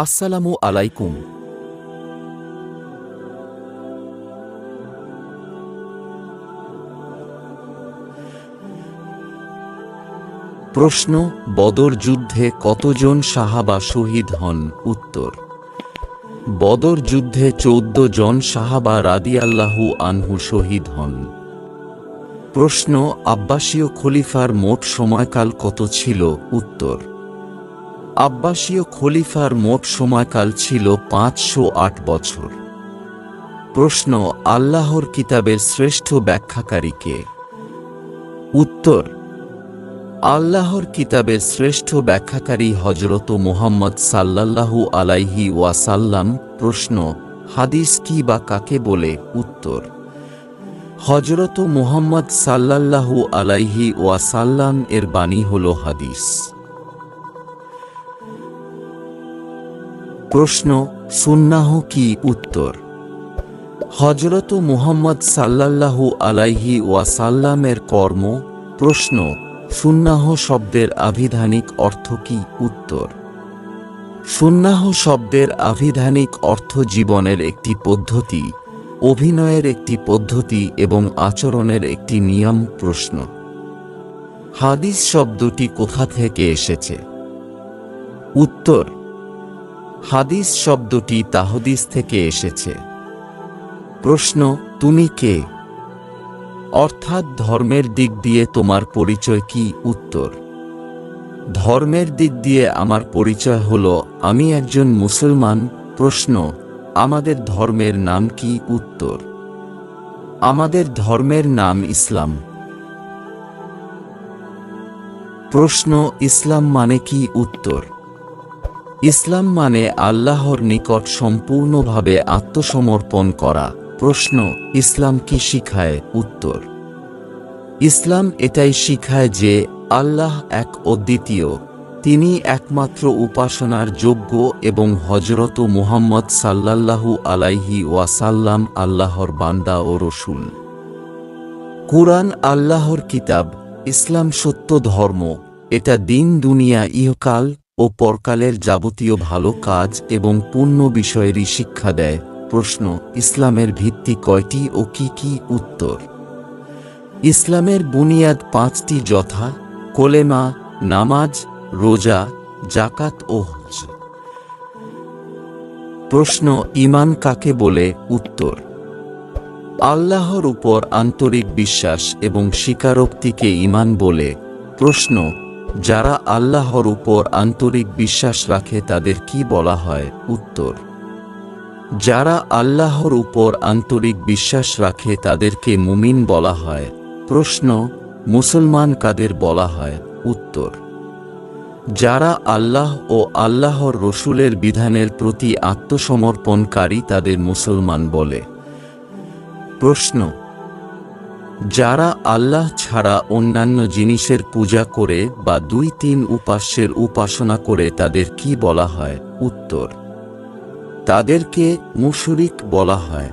আসসালামু আলাইকুম। প্রশ্ন, বদর যুদ্ধে কতজন সাহাবা শহীদ হন? উত্তর, বদর যুদ্ধে 14 জন সাহাবা রাদিয়াল্লাহু আনহু শহীদ হন। প্রশ্ন, আব্বাসীয় খলিফার মোট সময়কাল কত ছিল? উত্তর, আব্বাসীয় খলিফার মোট সময়কাল ছিল 508 বছর। প্রশ্ন, আল্লাহর কিতাবের শ্রেষ্ঠ ব্যাখ্যাকারী কে? উত্তর, আল্লাহর কিতাবের শ্রেষ্ঠ ব্যাখ্যাকারী হযরত মুহাম্মদ সাল্লাল্লাহু আলাইহি ওয়াসাল্লাম। প্রশ্ন, হাদিস কি বা কাকে বলে? উত্তর, হযরত মুহাম্মদ সাল্লাল্লাহু আলাইহি ওয়াসাল্লাম এর বাণী হল হাদিস। প্রশ্ন, সুন্নাহ কি? উত্তর, হযরত মুহাম্মদ সাল্লাল্লাহু আলাইহি ওয়াসাল্লামের কর্ম। প্রশ্ন, সুন্নাহ শব্দের আভিধানিক অর্থ কি? উত্তর, সুন্নাহ শব্দের আভিধানিক অর্থ জীবনের একটি পদ্ধতি, অভিনয়ের একটি পদ্ধতি এবং আচরণের একটি নিয়ম। প্রশ্ন, হাদিস শব্দটি কোথা থেকে এসেছে? উত্তর, হাদিস শব্দটি তাহদিস থেকে এসেছে। প্রশ্ন, তুমি কে? অর্থাৎ ধর্মের দিক দিয়ে তোমার পরিচয় কি? উত্তর, ধর্মের দিক দিয়ে আমার পরিচয় হল আমি একজন মুসলমান। প্রশ্ন, আমাদের ধর্মের নাম কি? উত্তর, আমাদের ধর্মের নাম ইসলাম। প্রশ্ন, ইসলাম মানে কি? উত্তর, ইসলাম মানে আল্লাহর নিকট সম্পূর্ণভাবে আত্মসমর্পণ করা। প্রশ্ন, ইসলাম কি শিখায়? উত্তর, ইসলাম এটাই শিখায় যে আল্লাহ এক অদ্বিতীয়, তিনি একমাত্র উপাসনার যোগ্য এবং হযরত মুহাম্মদ সাল্লাল্লাহু আলাইহি ওয়াসাল্লাম আল্লাহর বান্দা ও রসূল। কুরআন আল্লাহর কিতাব। ইসলাম সত্য ধর্ম। এটা দিন, দুনিয়া, ইহকাল ও পরকালের যাবতীয় ভালো কাজ এবং পুণ্য বিষয়েরই শিক্ষা দেয়। প্রশ্ন, ইসলামের ভিত্তি কয়টি ও কি কি? উত্তর, ইসলামের বুনিয়াদ 5টি, যথা কোলেমা, নামাজ, রোজা, যাকাত ও হজ। প্রশ্ন, ঈমান কাকে বলে? উত্তর, আল্লাহর উপর আন্তরিক বিশ্বাস এবং স্বীকারোক্তিকে ঈমান বলে। প্রশ্ন, যারা আল্লাহর উপর আন্তরিক বিশ্বাস রাখে তাদের কি বলা হয়? উত্তর, যারা আল্লাহর উপর আন্তরিক বিশ্বাস রাখে তাদেরকে মুমিন বলা হয়। প্রশ্ন, মুসলমান কাদের বলা হয়? উত্তর, যারা আল্লাহ ও আল্লাহর রসূলের বিধানের প্রতি আত্মসমর্পণকারী তাদের মুসলমান বলে। প্রশ্ন, যারা আল্লাহ ছাড়া অন্যান্য জিনিসের পূজা করে বা 2-3 উপাস্যের উপাসনা করে তাদের কি বলা হয়? উত্তর, তাদেরকে মুশরিক বলা হয়।